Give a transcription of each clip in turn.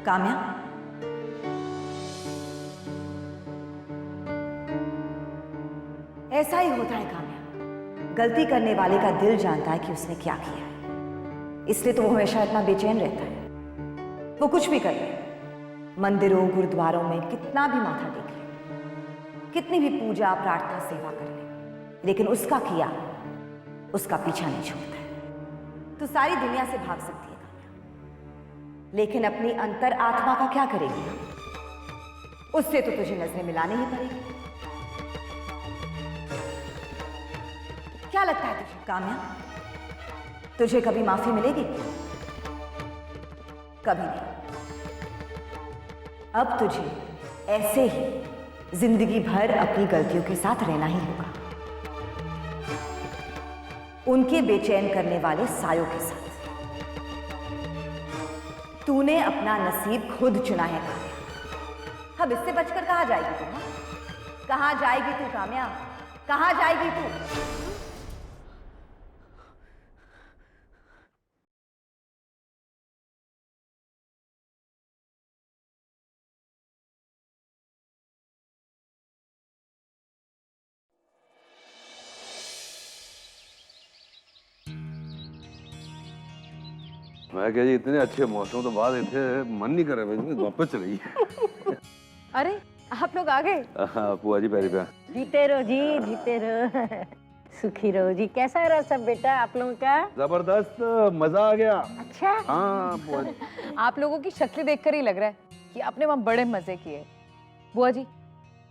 काम्या, ऐसा ही होता है काम्या। गलती करने वाले का दिल जानता है कि उसने क्या किया है, इसलिए तो वो हमेशा इतना बेचैन रहता है। वो कुछ भी कर ले, मंदिरों गुरुद्वारों में कितना भी माथा टेक ले, कितनी भी पूजा प्रार्थना सेवा कर ले, लेकिन उसका किया उसका पीछा नहीं छोड़ता है। तो सारी दुनिया से भाग सकती है काम्या, लेकिन अपनी अंतर आत्मा का क्या करेगी? उससे तो तुझे नजरें मिलानी ही पड़ेगी। क्या लगता है तुझे काम्या, तुझे कभी माफी मिलेगी? कभी नहीं। अब तुझे ऐसे ही जिंदगी भर अपनी गलतियों के साथ रहना ही होगा, उनके बेचैन करने वाले सायों के साथ। तूने अपना नसीब खुद चुना है काम्या। अब इससे बचकर कहां जाएगी तू? कहां जाएगी तू काम्या, कहां जाएगी तू? मैं क्या जी, इतने अच्छे मौसम तो बाद इतने मन नहीं कर रहा, वापस चली। अरे आप लोग आ गए? बुआ जी पैरी पे। जीते रहो जी, जीते रहो, सुखी रहो जी। कैसा रहा सब बेटा आप लोगों का? जबरदस्त, मजा आ गया। अच्छा हाँ बुआ जी। आप लोगों की शक्लें देखकर ही लग रहा है कि आपने वहाँ बड़े मजे किए। बुआ जी,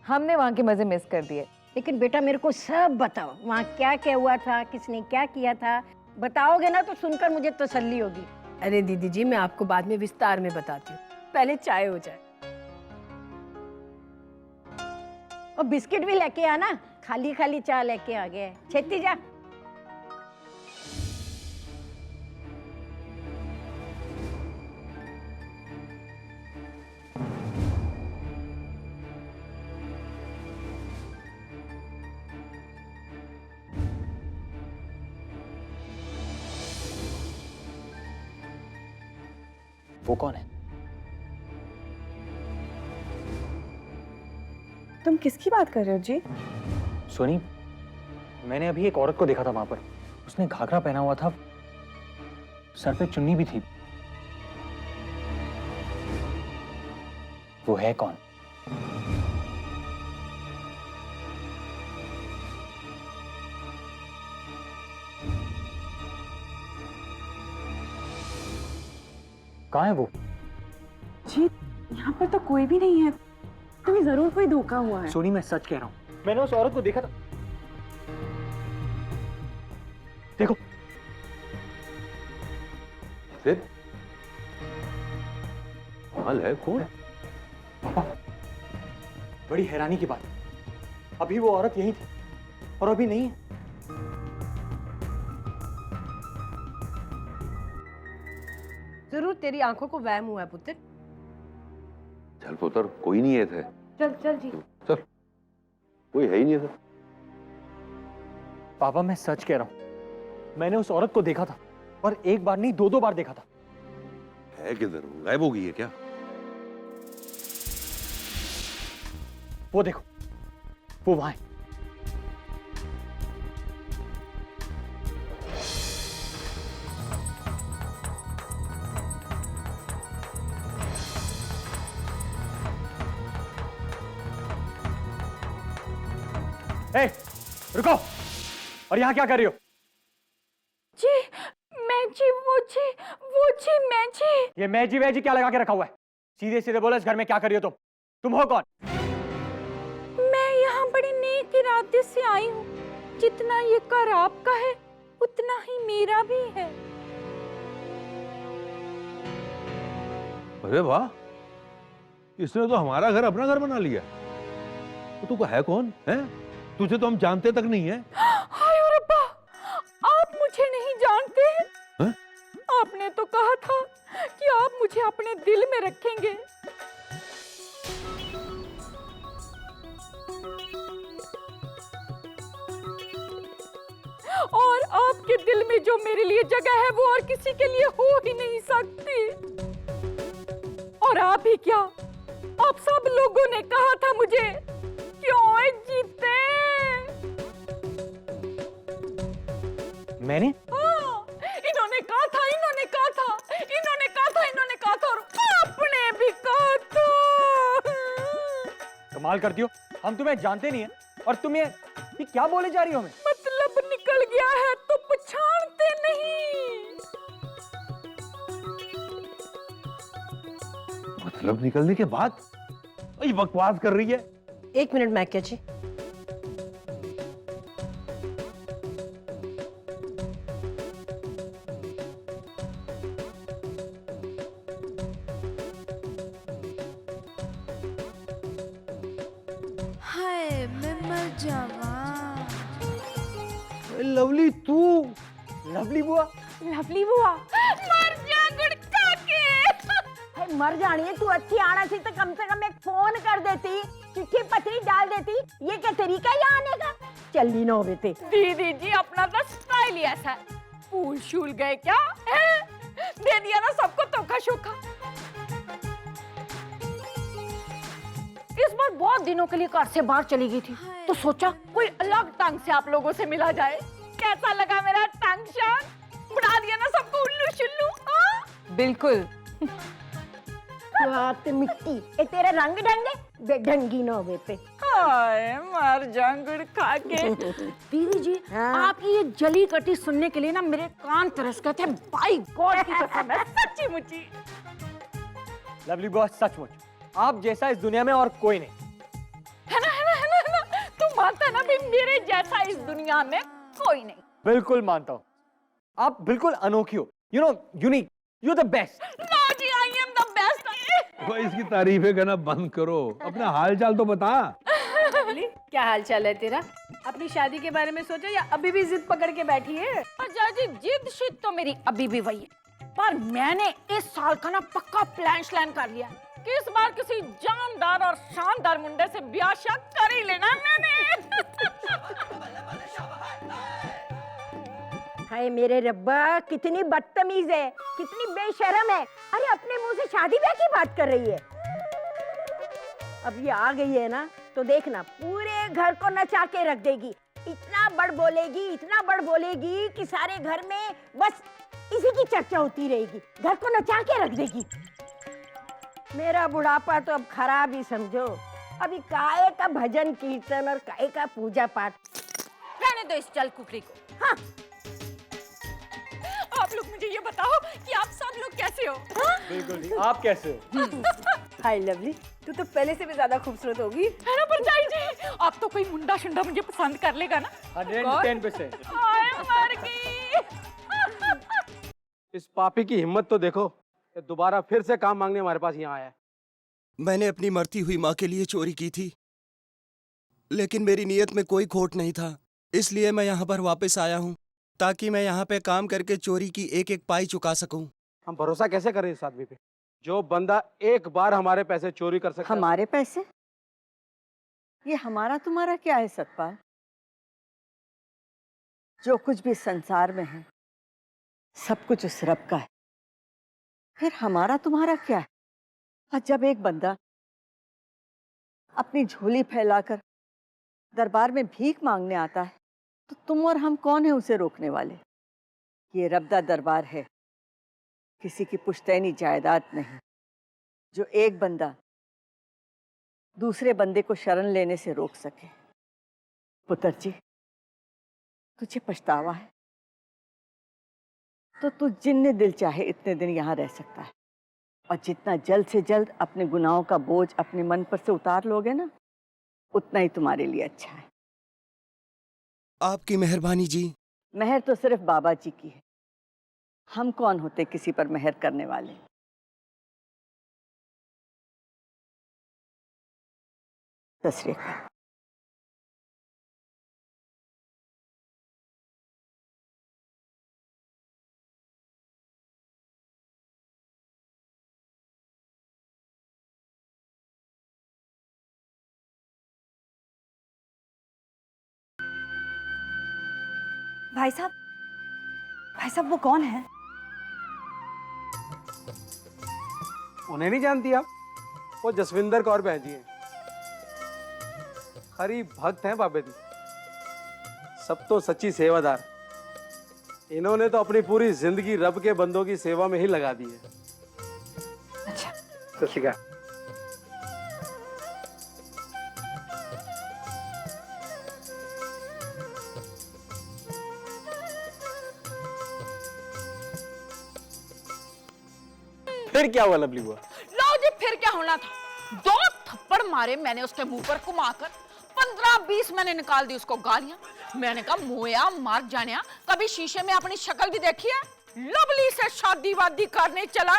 हमने वहाँ के मजे मिस कर दिए। लेकिन बेटा मेरे को सब बताओ, वहाँ क्या क्या हुआ था, किसने क्या किया था? बताओगे ना तो सुनकर मुझे तसल्ली होगी। अरे दीदी जी, मैं आपको बाद में विस्तार में बताती हूँ, पहले चाय हो जाए। और बिस्किट भी लेके आना, खाली खाली चाय लेके आ गए। छेती जा। वो कौन है? तुम किसकी बात कर रहे हो जी? सोनी, मैंने अभी एक औरत को देखा था वहां पर। उसने घाघरा पहना हुआ था, सर पे चुन्नी भी थी। वो है कौन? कहाँ है वो? जी यहाँ पर तो कोई भी नहीं है, तुम्हें जरूर कोई धोखा हुआ है। सोनी, मैं सच कह रहा हूँ, मैंने उस औरत को देखा था। देखो। फिर हाल है कौन? पापा, बड़ी हैरानी की बात, अभी वो औरत यही थी और अभी नहीं है। जरूर तेरी आंखों को वहम हुआ है पुत्र। चल पुत्र, कोई नहीं है थे। चल चल जी। चल, कोई है ही नहीं था। पापा, मैं सच कह रहा हूं, मैंने उस औरत को देखा था, और एक बार नहीं, दो बार देखा था। है किधर? गायब हो गई है क्या? वो देखो, वो वहां है। ए, रुको! और यहाँ क्या कर रही हो? जी मैं जी, वो जी मैं जी। ये मैजी वैजी क्या लगा के रखा हुआ है? सीधे सीधे बोलो, इस घर में क्या कर रही हो तुम हो कौन? मैं यहाँ बड़ी नेक इरादे से आई हूँ। जितना ये घर आपका है उतना ही मेरा भी है। अरे वाह, इसने तो हमारा घर अपना घर बना लिया। तो तू है कौन है? तुझे तो हम जानते तक नहीं है। हाय रब्बा, आप मुझे नहीं जानते हैं? है? आपने तो कहा था कि आप मुझे अपने दिल में रखेंगे। और आपके दिल में जो मेरे लिए जगह है वो और किसी के लिए हो ही नहीं सकती। और आप ही क्या, आप सब लोगों ने कहा था मुझे, क्यों जीते? मैंने? हाँ, इन्होंने कहा था, इन्होंने कहा था, इन्होंने कहा था, इन्होंने कहा था, और आपने भी कहा था। कमाल करती हो, हम तुम्हें जानते नहीं है और तुम्हें ये क्या बोले जा रही हो हमें? मतलब निकल गया है तो पछाड़ते नहीं। मतलब निकलने के बाद ये बकवास कर रही है। 1 मिनट मैके जी। हाय मैं मर जावा। लवली तू लवली बुआ? लवली बुआ, मर जा गुड़का के। मर जानी है तू, अच्छी आना सी तो कम से कम एक फोन कर देती, चिट्ठी पत्री डाल देती। ये क्या तरीका है यहाँ आने का? चली ना होवे ते। दीदी जी अपना तो स्टाइल ही ऐसा है। फूल शूल गए क्या है? दे दिया ना सबको धोखा शोखा। इस बार बहुत दिनों के लिए घर से बाहर चली गई थी, तो सोचा कोई अलग ढंग से आप लोगों से मिला जाए। कैसा लगा मेरा टंग शान? बना दिया ना सबको उल्लू शुल्लू। हाँ? बिल्कुल। हाथ मिट्टी, ये तेरा रंग ढंग है, बेढंगी ना होवे पे। हाय मर जा गुड़का के। दीदी जी आपकी ये जली कटी सुनने के लिए ना मेरे कान तरस गए थे। बाय गॉड की कसम है, सच्ची मुच्ची। लवली बुआ सचमुच आप जैसा इस दुनिया में और कोई नहीं। है ना, है ना, है ना, है ना? तू मानता ना भी मेरे जैसा इस दुनिया में कोई नहीं? बिल्कुल मानता हूँ, आप बिल्कुल अनोखी हो। You know unique, you the best. No जी, आई एम द बेस्ट। वो इसकी तारीफें करना बंद करो, अपना हाल चाल तो बता। क्या हाल चाल है तेरा? अपनी शादी के बारे में सोचा या अभी भी जिद पकड़ के बैठी है? अच्छा जी, जिद शिद तो मेरी अभी भी वही है, पर मैंने इस साल का ना पक्का प्लान कर लिया कि इस बार किसी जानदार और शानदार मुंडे से ब्याह शादी कर ही लेना मैंने। हाय मेरे रब्बा, कितनी बदतमीज है, कितनी बेशर्म है। अरे अपने मुंह से शादी ब्याह की बात कर रही है। अब ये आ गई है ना, तो देखना पूरे घर को नचा के रख देगी। इतना बड़ बोलेगी, इतना बड़ बोलेगी कि सारे घर में बस इसी की चर्चा होती रहेगी। घर को नचा के रख देगी। मेरा बुढ़ापा तो अब खराब ही समझो। अभी काहे का भजन कीर्तन और काहे का पूजा पाठ। रहने दो इस चल कुकरी को। हाँ, आप लोग मुझे ये बताओ कि आप सब लोग कैसे हो? बिल्कुल ठीक, आप कैसे हो? हाय लवली, तू तो पहले से भी ज्यादा खूबसूरत होगी। है ना परजाई जी? अब तो कोई मुंडा शुंडा मुझे पसंद कर लेगा ना? 110%। हाय मर गई। इस पापी की हिम्मत तो देखो, ये दोबारा फिर से काम मांगने हमारे पास यहाँ आया है। मैंने अपनी मरती हुई माँ के लिए चोरी की थी, लेकिन मेरी नीयत में कोई खोट नहीं था। इसलिए मैं यहाँ पर वापस आया हूँ, ताकि मैं यहाँ पे काम करके चोरी की एक एक पाई चुका सकूं। हम भरोसा कैसे करें इस आदमी पे? जो बंदा एक बार हमारे पैसे चोरी कर सकता है। हमारे पैसे? ये हमारा तुम्हारा क्या है सतपाल? जो कुछ भी संसार में है सब कुछ उस रब का है, फिर हमारा तुम्हारा क्या है? और जब एक बंदा अपनी झोली फैलाकर दरबार में भीख मांगने आता है, तो तुम और हम कौन है उसे रोकने वाले? ये रब्दा दरबार है, किसी की पुश्तैनी जायदाद नहीं, जो एक बंदा दूसरे बंदे को शरण लेने से रोक सके। पुत्र जी, तुझे पछतावा है तो तू जितने दिल चाहे इतने दिन यहाँ रह सकता है, और जितना जल्द से जल्द अपने गुनाहों का बोझ अपने मन पर से उतार लोगे ना, उतना ही तुम्हारे लिए अच्छा है। आपकी मेहरबानी जी। मेहर तो सिर्फ बाबा जी की है, हम कौन होते किसी पर मेहर करने वाले। सत श्री अकाल। भाई साहब वो कौन है? उन्हें नहीं जानती आप? वो जसविंदर कौर बहन जी हैं, खरी भक्त हैं बाबे दी, सब तो सच्ची सेवादार। इन्होंने तो अपनी पूरी जिंदगी रब के बंदों की सेवा में ही लगा दी है। अच्छा, सत श्री अकाल। फिर क्या हुआ लवली बुआ? लो जी, फिर क्या होना था? 2 थप्पड़ मारे मैंने उसके मुंह पर घुमाकर, 15-20 मैंने निकाल दी उसको गालियां। मैंने कहा मोया मार जानिया, कभी शीशे में अपनी शक्ल भी देखी है? लवली से शादी वादी करने चला।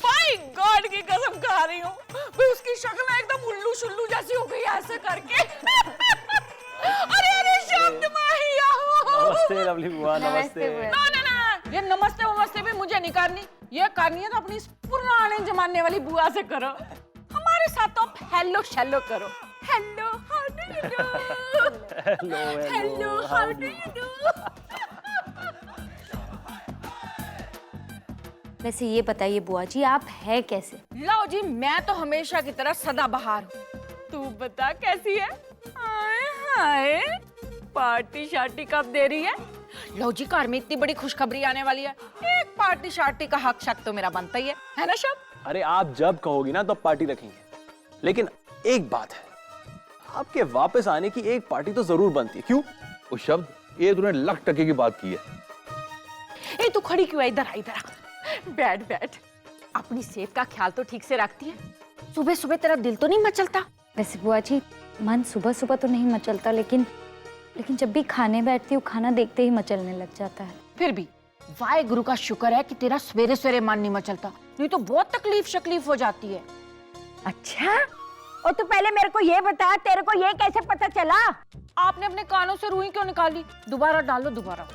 भाई गॉड की कसम खा रही हूँ, उसकी शक्ल एकदम उल्लू शुल्लू जैसी हो गई ऐसे करके। अरे अरे शब्द माहिया। नमस्ते लवली बुआ, नमस्ते। ना ना ना, ये नमस्ते वमस्ते भी मुझे नहीं करनी, ये करनी है तो अपनी पुराने जमाने वाली बुआ से करो। हमारे साथ तो हेलो शेलो करो। Hello how do you do? Hello how do you do? वैसे ये बताइए बुआ जी, आप है कैसे? लो जी, मैं तो हमेशा की तरह सदाबहार हूँ। तू बता कैसी है? हाय हाय, पार्टी शार्टी कब दे रही है? लो जी, घर में इतनी बड़ी खुशखबरी आने वाली है, एक पार्टी शार्टी का हक शक तो मेरा बनता ही है ना शब? अरे आप जब कहोगी ना तो पार्टी रखेंगे, लेकिन एक बात है, आपके वापस आने की एक पार्टी तो जरूर बनती है। क्यों? वो शब्द ये तूने लाख टके की बात की है। ए तू खड़ी क्यों है? इधर आ, इधर आ। बैठ बैठ। अपनी सेहत का ख्याल तो ठीक से रखती है? सुबह सुबह तेरा दिल तो नहीं मचलता? वैसे बुआ जी, मन सुबह सुबह तो नहीं मचलता, लेकिन जब भी खाने बैठती हूँ खाना देखते ही मचलने लग जाता है। फिर भी वाहे गुरु का शुक्र है कि तेरा सवेरे सवेरे मन नहीं मचलता, नहीं तो बहुत तकलीफ हो जाती है। अच्छा, और तू पहले मेरे को ये बता, तेरे को ये कैसे पता चला? आपने अपने कानों से रुई क्यों निकाली? दोबारा डालो, दोबारा।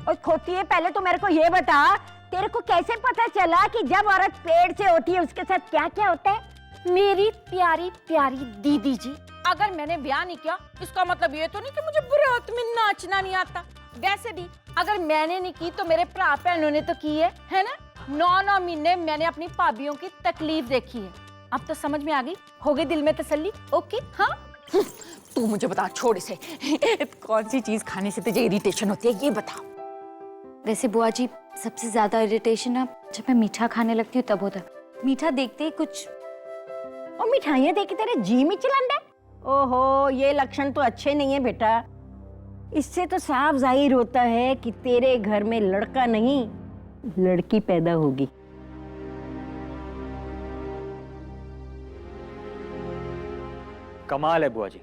और खोती है, पहले तो मेरे को ये बता, तेरे को कैसे पता चला कि जब औरत पेड़ से होती है उसके साथ क्या क्या होता है? मेरी प्यारी प्यारी दीदी जी, अगर मैंने ब्याह नहीं किया इसका मतलब ये तो नहीं कि मुझे बारात में नाचना नहीं आता। वैसे भी अगर मैंने नहीं की तो मेरे भरा बहनों ने तो की है ना? 9 महीने मैंने अपनी भाभीयों की तकलीफ देखी है। अब तो समझ में आ गई, हो गई दिल में तसल्ली। ओके हाँ। तू मुझे बता, छोड़ इसे। कौन सी चीज खाने से तुझे इरिटेशन होती है ये बता। वैसे बुआ जी, सबसे ज्यादा इरिटेशन ना जब मैं मीठा खाने लगती हूँ तब होता है। मीठा देखते ही कुछ। और मिठाइयाँ देख के तेरा जी में चिल्लाता है? ओहो, ये लक्षण तो अच्छे नहीं है बेटा। इससे तो साफ जाहिर होता है कि तेरे घर में लड़का नहीं लड़की पैदा होगी। कमाल है बुआ जी,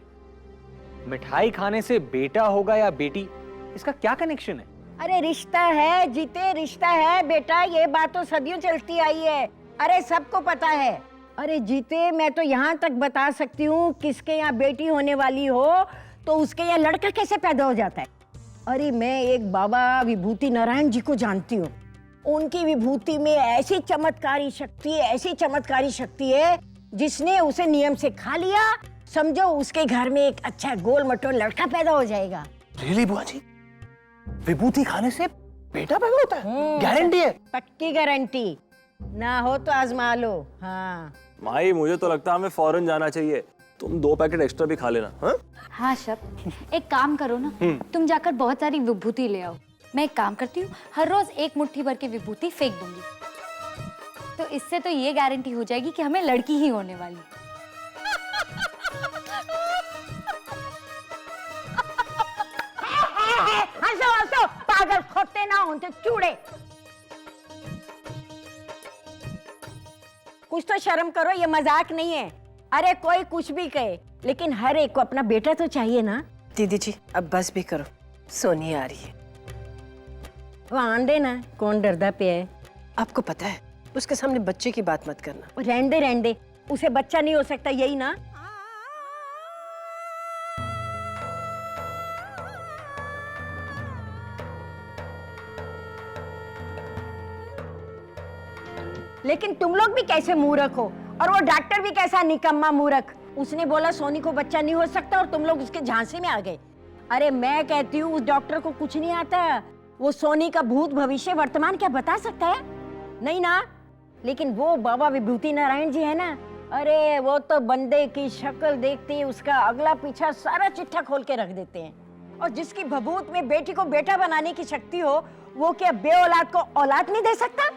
मिठाई खाने से बेटा होगा या बेटी, इसका क्या कनेक्शन है? अरे रिश्ता है जीते, रिश्ता है बेटा, ये बात तो सदियों चलती आई है। अरे सबको पता है। अरे जीते, मैं तो यहाँ तक बता सकती हूँ, किसके यहाँ बेटी होने वाली हो तो उसके यहाँ लड़का कैसे पैदा हो जाता है। अरे मैं एक बाबा विभूति नारायण जी को जानती हूँ, उनकी विभूति में ऐसी चमत्कारी शक्ति है, जिसने उसे नियम से खा लिया, समझो उसके घर में एक अच्छा गोल मटोल लड़का पैदा हो जाएगा। रियली बुआ जी, विभूति खाने से बेटा पैदा होता है? गारंटी है? पक्की गारंटी, ना हो तो आजमा लो। हाँ माई, मुझे तो लगता है हमें फौरन जाना चाहिए, तुम 2 पैकेट एक्स्ट्रा भी खा लेना। हाँ हाँ शब, एक काम करो ना, तुम जाकर बहुत सारी विभूति ले आओ। मैं एक काम करती हूँ, हर रोज 1 मुट्ठी भर के विभूति फेंक दूंगी, तो इससे तो ये गारंटी हो जाएगी कि हमें लड़की ही होने वाली है। हंसो हंसो, पागल खोते ना होते चूड़े। कुछ तो शर्म करो, ये मजाक नहीं है। अरे कोई कुछ भी कहे, लेकिन हर एक को अपना बेटा तो चाहिए ना। दीदी जी अब बस भी करो, सोनी आ रही है। वो आंदे ना, कौन डरदा पे है। आपको पता है, उसके सामने बच्चे की बात मत करना। रहने दे, उसे बच्चा नहीं हो सकता, यही ना। लेकिन तुम लोग भी कैसे मूर्ख हो, और वो डॉक्टर भी कैसा निकम्मा मूर्ख। उसने बोला सोनी को बच्चा नहीं हो सकता और तुम लोग उसके झांसे में आ गए। अरे मैं कहती हूँ उस डॉक्टर को कुछ नहीं आता, वो सोनी का भूत भविष्य वर्तमान क्या बता सकता है? नहीं ना। लेकिन वो बाबा विभूति नारायण जी है ना, अरे वो तो बंदे की शक्ल देखते ही उसका अगला पीछा सारा चिट्ठा खोल के रख देते हैं। और जिसकी भभूत में बेटी को बेटा बनाने की शक्ति हो, वो क्या बे औलाद को औलाद नहीं दे सकता?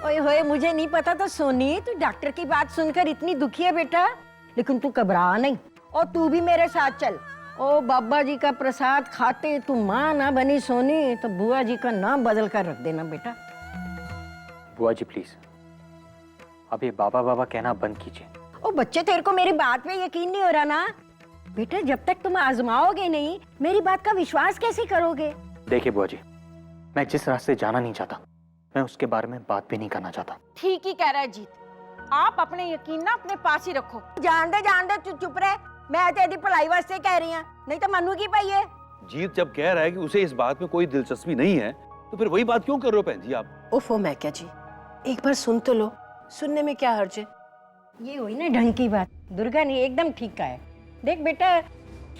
ओए होए, मुझे नहीं पता था सोनी, तू डॉक्टर की बात सुनकर इतनी दुखी है बेटा। लेकिन तू घबरा नहीं, और तू भी मेरे साथ चल। ओ बाबा जी का प्रसाद खाते तू माँ ना बनी सोनी, तो बुआ जी का नाम बदल कर रख देना बेटा। बुआ जी प्लीज, अब ये बाबा बाबा कहना बंद कीजिए। ओ बच्चे, तेरे को मेरी बात पे यकीन नहीं हो रहा ना? बेटा, जब तक तुम आजमाओगे नहीं, मेरी बात का विश्वास कैसे करोगे? देखिए बुआ जी, मैं जिस रास्ते जाना नहीं चाहता, मैं उसके बारे में बात भी नहीं करना चाहता। ठीक ही कह रहा है जीत, आप अपने यकीन ना अपने पास ही रखो। जान दे तू चुप रहे। मैं तेरी भलाई वास्ते कह रही हूँ, नहीं तो मनु की पाई है। जीत जब कह रहा है कि उसे इस बात में कोई दिलचस्पी नहीं है, तो फिर वही बात क्यों कर रहे हो बहन जी आप? ओफो मैं क्या जी, एक बार सुन तो लो, सुनने में क्या हर्ज है? ये हुई ना ढंग की बात। दुर्गा ने एकदम ठीक कहा है। देख बेटा,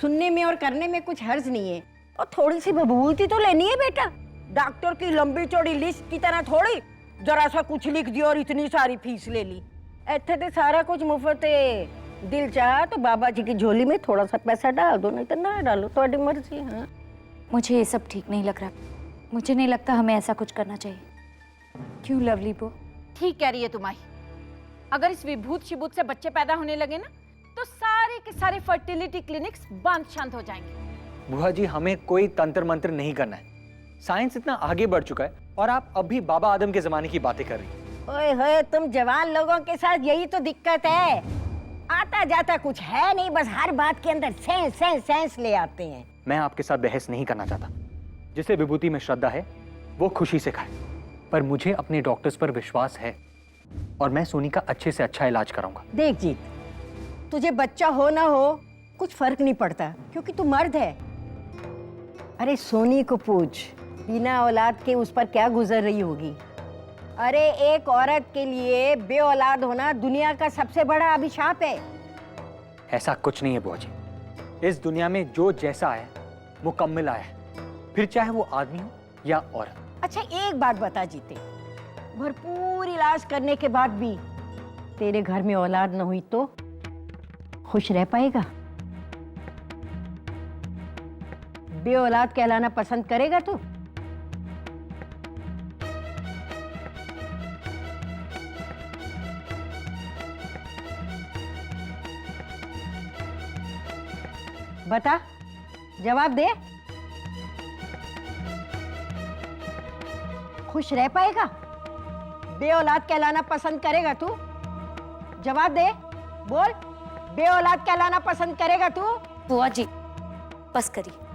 सुनने में और करने में कुछ हर्ज नहीं है, और थोड़ी सी बबूलती तो लेनी है बेटा। डॉक्टर की लंबी चौड़ी लिस्ट की तरह थोड़ी जरा सा कुछ लिख दिया और इतनी सारी फीस ले ली। इत्थे तो सारा कुछ मुफ्त है। दिल चाह तो बाबा जी की झोली में थोड़ा सा पैसा डाल दो, नहीं तो ना डालो, तो मर्जी। हाँ, मुझे ये सब ठीक नहीं लग रहा। मुझे नहीं लगता हमें ऐसा कुछ करना चाहिए। क्यों लवली बो? ठीक कह रही है तुम्हारी। अगर इस विभूत शिभूत से बच्चे पैदा होने लगे ना, तो सारे के सारे फर्टिलिटी क्लिनिक्स बंद शांत हो जाएंगे। बुआ जी, हमें कोई तंत्र मंत्र नहीं करना है। साइंस इतना आगे बढ़ चुका है और आप अभी बाबा आदम के जमाने की बातें कर रही हैं। ओए होए, तुम जवान लोगों के साथ यही तो दिक्कत है। आता जाता कुछ है नहीं, बस हर बात के अंदर सेंस ले आते हैं। मैं आपके साथ बहस नहीं करना चाहता। जिसे विभूति में श्रद्धा है वो खुशी से खाए, पर मुझे अपने डॉक्टर्स पर विश्वास है और मैं सोनी का अच्छे से अच्छा इलाज कराऊंगा। देख जीत, तुझे बच्चा हो ना हो कुछ फर्क नहीं पड़ता, क्योंकि तू मर्द है। अरे सोनी को पूछ, बिना औलाद के उस पर क्या गुजर रही होगी। अरे एक औरत के लिए बे औलाद होना दुनिया का सबसे बड़ा अभिशाप है। ऐसा कुछ नहीं है बुआ जी। इस दुनिया में जो जैसा है मुकम्मल आया है, फिर चाहे वो आदमी हो या औरत। अच्छा एक बात बता जीते, भरपूर इलाज करने के बाद भी तेरे घर में औलाद न हुई तो खुश रह पाएगा? बे औलाद कहलाना पसंद करेगा तू? बता, जवाब दे। खुश रह पाएगा? बे औलाद कहलाना पसंद करेगा तू? जवाब दे, बोल। बे औलाद कहलाना पसंद करेगा तू? बुआ जी बस करिए।